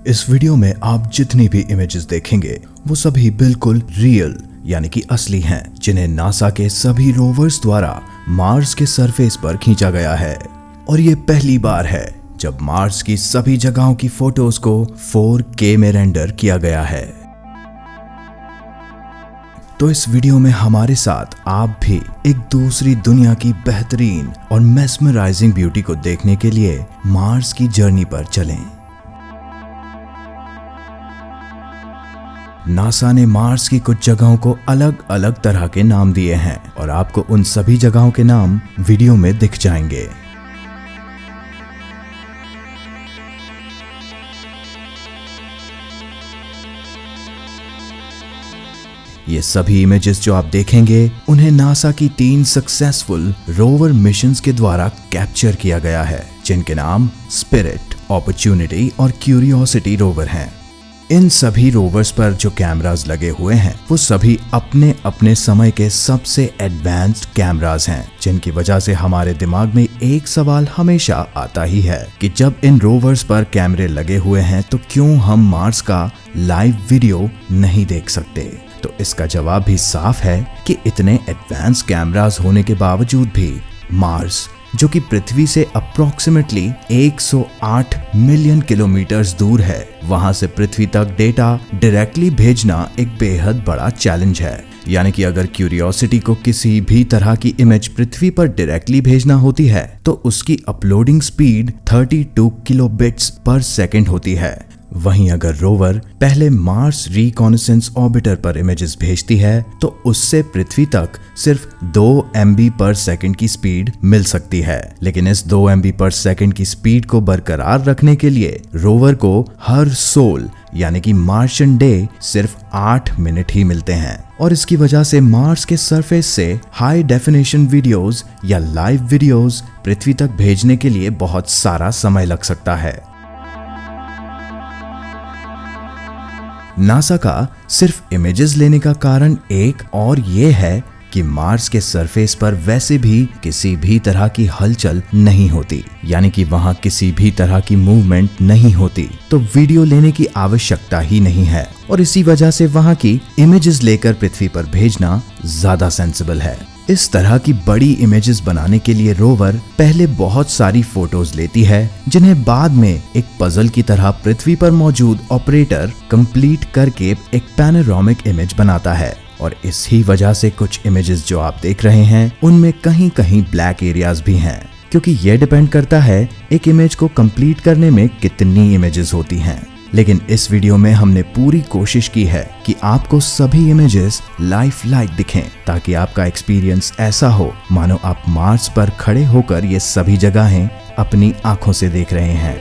इस वीडियो में आप जितनी भी इमेजेस देखेंगे वो सभी बिल्कुल रियल यानी कि असली हैं, जिन्हें नासा के सभी रोवर्स द्वारा मार्स के सरफेस पर खींचा गया है। और ये पहली बार है जब मार्स की सभी जगहों की फोटोज को 4K में रेंडर किया गया है। तो इस वीडियो में हमारे साथ आप भी एक दूसरी दुनिया की बेहतरीन और मेस्मराइजिंग ब्यूटी को देखने के लिए मार्स की जर्नी पर चलें। नासा ने मार्स की कुछ जगहों को अलग अलग तरह के नाम दिए हैं और आपको उन सभी जगहों के नाम वीडियो में दिख जाएंगे। ये सभी इमेजेस जो आप देखेंगे उन्हें नासा की 3 सक्सेसफुल रोवर मिशंस के द्वारा कैप्चर किया गया है, जिनके नाम स्पिरिट, अपॉर्चुनिटी और क्यूरियोसिटी रोवर हैं। इन सभी रोवर्स पर जो कैमरास लगे हुए हैं वो सभी अपने अपने समय के सबसे एडवांस्ड कैमरास हैं, जिनकी वजह से हमारे दिमाग में एक सवाल हमेशा आता ही है कि जब इन रोवर्स पर कैमरे लगे हुए हैं तो क्यों हम मार्स का लाइव वीडियो नहीं देख सकते। तो इसका जवाब भी साफ है कि इतने एडवांस कैमरास होने के बावजूद भी मार्स, जो कि पृथ्वी से अप्रोक्सीमेटली 108 मिलियन किलोमीटर्स दूर है, वहां से पृथ्वी तक डेटा डायरेक्टली भेजना एक बेहद बड़ा चैलेंज है। यानी कि अगर क्यूरियोसिटी को किसी भी तरह की इमेज पृथ्वी पर डायरेक्टली भेजना होती है तो उसकी uploading speed 32 kilobits per second होती है। वहीं अगर रोवर पहले मार्स रिकॉनेसेंस ऑर्बिटर पर इमेजेस भेजती है तो उससे पृथ्वी तक सिर्फ 2 MB पर सेकंड की स्पीड मिल सकती है। लेकिन इस 2 MB पर सेकंड की स्पीड को बरकरार रखने के लिए रोवर को हर सोल यानी कि मार्शियन डे सिर्फ 8 मिनट ही मिलते हैं। और इसकी वजह से मार्स के सरफेस से हाई डेफिनेशन वीडियोस या लाइव वीडियोस पृथ्वी तक भेजने के लिए बहुत सारा समय लग सकता है। नासा का सिर्फ इमेजेस लेने का कारण एक और ये है कि मार्स के सरफेस पर वैसे भी किसी भी तरह की हलचल नहीं होती, यानी कि वहां किसी भी तरह की मूवमेंट नहीं होती, तो वीडियो लेने की आवश्यकता ही नहीं है। और इसी वजह से वहां की इमेजेस लेकर पृथ्वी पर भेजना ज्यादा सेंसिबल है। इस तरह की बड़ी इमेजेस बनाने के लिए रोवर पहले बहुत सारी फोटोज लेती है, जिन्हें बाद में एक पजल की तरह पृथ्वी पर मौजूद ऑपरेटर कंप्लीट करके एक पैनोरामिक इमेज बनाता है। और इसी वजह से कुछ इमेजेस जो आप देख रहे हैं उनमें कहीं कहीं ब्लैक एरियाज भी हैं, क्योंकि यह डिपेंड करता है एक इमेज को कंप्लीट करने में कितनी इमेजेस होती हैं। लेकिन इस वीडियो में हमने पूरी कोशिश की है कि आपको सभी इमेजेस लाइफ लाइक दिखें, ताकि आपका एक्सपीरियंस ऐसा हो मानो आप मार्स पर खड़े होकर ये सभी जगहें अपनी आंखों से देख रहे हैं।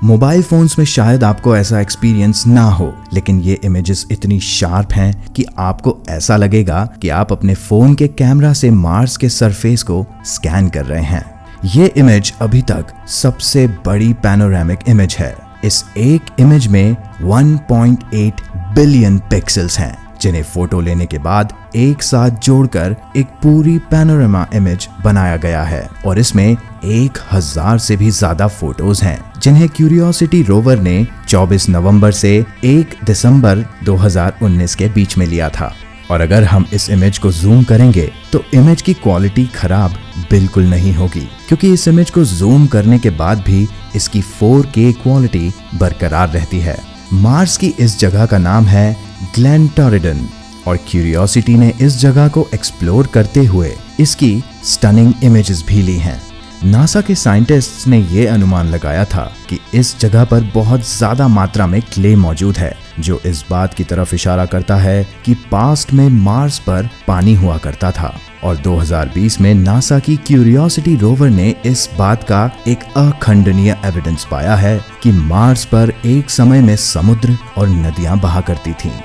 मोबाइल फोन्स में शायद आपको ऐसा एक्सपीरियंस ना हो, लेकिन ये इमेजेस इतनी शार्प हैं कि आपको ऐसा लगेगा कि आप अपने फोन के कैमरा से मार्स के सरफेस को स्कैन कर रहे हैं। ये इमेज अभी तक सबसे बड़ी पैनोरामिक इमेज है। इस एक इमेज में 1.8 बिलियन पिक्सेल्स हैं, जिन्हें फोटो लेने के बाद एक साथ जोड़कर एक पूरी पैनोरामा इमेज बनाया गया है। और इसमें 1000 से भी ज्यादा फोटोज हैं, जिन्हें क्यूरियोसिटी रोवर ने 24 नवंबर से 1 दिसंबर 2019 के बीच में लिया था। और अगर हम इस इमेज को जूम करेंगे तो इमेज की क्वालिटी खराब बिल्कुल नहीं होगी, क्योंकि इस इमेज को जूम करने के बाद भी इसकी 4K क्वालिटी बरकरार रहती है। मार्स की इस जगह का नाम है ग्लेन टॉरिडन और क्यूरियोसिटी ने इस जगह को एक्सप्लोर करते हुए इसकी स्टनिंग इमेजेस भी ली हैं। नासा के साइंटिस्ट्स ने यह अनुमान लगाया था कि इस जगह पर बहुत ज्यादा मात्रा में क्ले मौजूद है, जो इस बात की तरफ इशारा करता है कि पास्ट में मार्स पर पानी हुआ करता था। और 2020 में नासा की क्यूरियोसिटी रोवर ने इस बात का एक अखंडनीय एविडेंस पाया है कि मार्स पर एक समय में समुद्र और नदियां बहा करती थीं।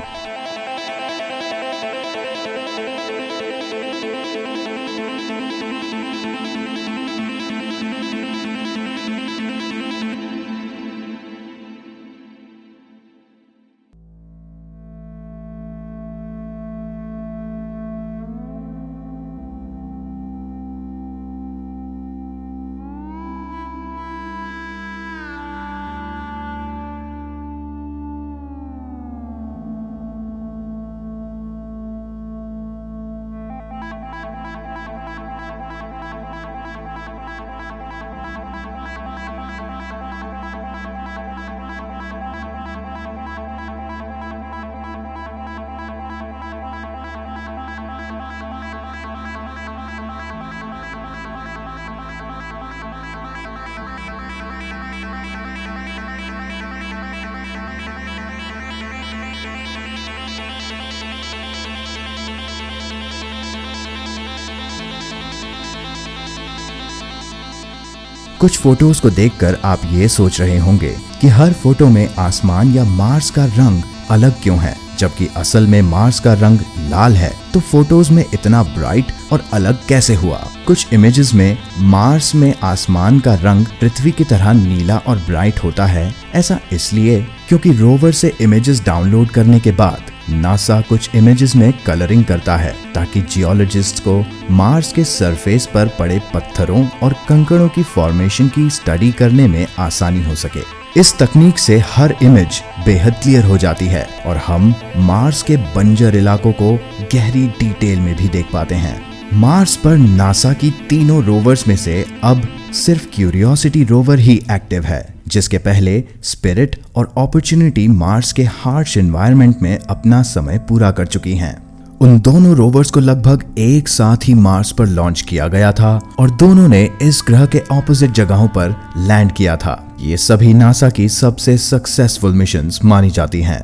कुछ फोटोज को देखकर आप ये सोच रहे होंगे कि हर फोटो में आसमान या मार्स का रंग अलग क्यों है, जबकि असल में मार्स का रंग लाल है, तो फोटोज में इतना ब्राइट और अलग कैसे हुआ। कुछ इमेजेस में मार्स में आसमान का रंग पृथ्वी की तरह नीला और ब्राइट होता है। ऐसा इसलिए क्योंकि रोवर से इमेजेस डाउनलोड करने के बाद नासा कुछ इमेजेस में कलरिंग करता है ताकि जियोलॉजिस्ट को मार्स के सरफेस पर पड़े पत्थरों और कंकड़ों की फॉर्मेशन की स्टडी करने में आसानी हो सके। इस तकनीक से हर इमेज बेहद क्लियर हो जाती है और हम मार्स के बंजर इलाकों को गहरी डिटेल में भी देख पाते हैं। मार्स पर नासा की तीनों रोवर्स में से अब सिर्फ क्यूरियोसिटी रोवर ही एक्टिव है, जिसके पहले स्पिरिट और अपॉर्चुनिटी मार्स के हार्श एनवायरनमेंट में अपना समय पूरा कर चुकी हैं। उन दोनों रोवर्स को लगभग एक साथ ही मार्स पर लॉन्च किया गया था और दोनों ने इस ग्रह के ऑपोजिट जगहों पर लैंड किया था। ये सभी नासा की सबसे सक्सेसफुल मिशंस मानी जाती हैं।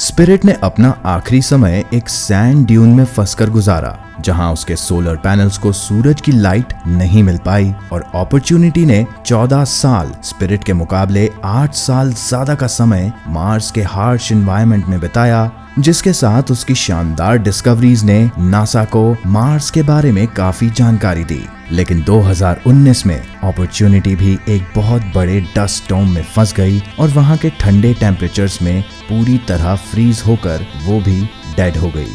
स्पिरिट ने अपना आखिरी समय एक सैंड ड्यून में फंसकर गुजारा, जहां उसके सोलर पैनल्स को सूरज की लाइट नहीं मिल पाई, और अपॉर्चुनिटी ने 14 साल स्पिरिट के मुकाबले 8 साल ज्यादा का समय मार्स के हार्श एनवायरनमेंट में बिताया, जिसके साथ उसकी शानदार डिस्कवरीज ने नासा को मार्स के बारे में काफी जानकारी दी। लेकिन 2019 में अपॉर्चुनिटी भी एक बहुत बड़े डस्ट स्टॉर्म में फंस गई और वहां के ठंडे टेम्परेचर्स में पूरी तरह फ्रीज होकर वो भी डेड हो गई।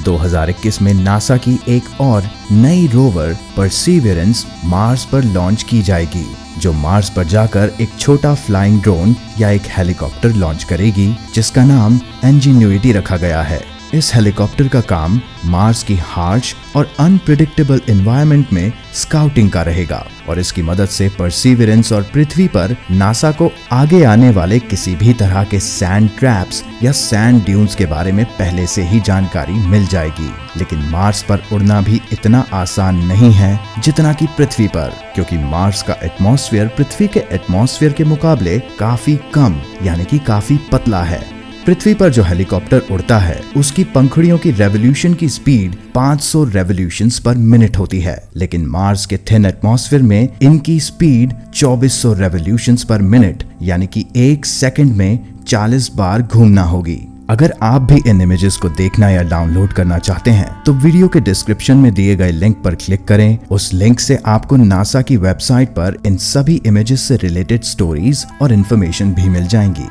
2021 में नासा की एक और नई रोवर परसीवियरेंस मार्स पर लॉन्च की जाएगी, जो मार्स पर जाकर एक छोटा फ्लाइंग ड्रोन या एक हेलीकॉप्टर लॉन्च करेगी, जिसका नाम इंजेन्युइटी रखा गया है। इस हेलीकॉप्टर का काम मार्स की हार्श और अनप्रेडिक्टेबल एनवायरनमेंट में स्काउटिंग का रहेगा और इसकी मदद से परसीवियरेंस और पृथ्वी पर नासा को आगे आने वाले किसी भी तरह के सैंड ट्रैप्स या सैंड ड्यून्स के बारे में पहले से ही जानकारी मिल जाएगी। लेकिन मार्स पर उड़ना भी इतना आसान नहीं है जितना कि पृथ्वी पर, क्योंकि मार्स का एटमॉस्फेयर पृथ्वी के एटमॉस्फेयर के मुकाबले काफी कम यानी कि काफी पतला है। पृथ्वी पर जो हेलीकॉप्टर उड़ता है उसकी पंखुड़ियों की रेवोल्यूशन की स्पीड 500 रेवोल्यूशंस पर मिनट होती है, लेकिन मार्स के थिन एटमॉस्फेयर में इनकी स्पीड 2400 रेवोल्यूशंस पर मिनट यानी कि 1 सेकंड में 40 बार घूमना होगी। अगर आप भी इन इमेजेस को देखना या डाउनलोड करना चाहते हैं तो वीडियो के डिस्क्रिप्शन में दिए गए लिंक पर क्लिक करें। उस लिंक से आपको नासा की वेबसाइट पर इन सभी इमेजेस से रिलेटेड स्टोरीज और इन्फॉर्मेशन भी मिल जाएंगी।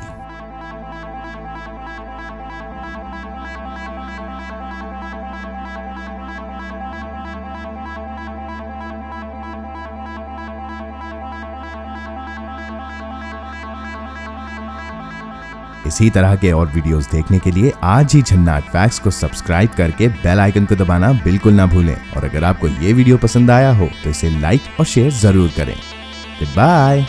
इसी तरह के और वीडियोस देखने के लिए आज ही झन्नाट फैक्ट्स को सब्सक्राइब करके बेल आइकन को दबाना बिल्कुल ना भूलें। और अगर आपको ये वीडियो पसंद आया हो तो इसे लाइक और शेयर जरूर करें। Good bye.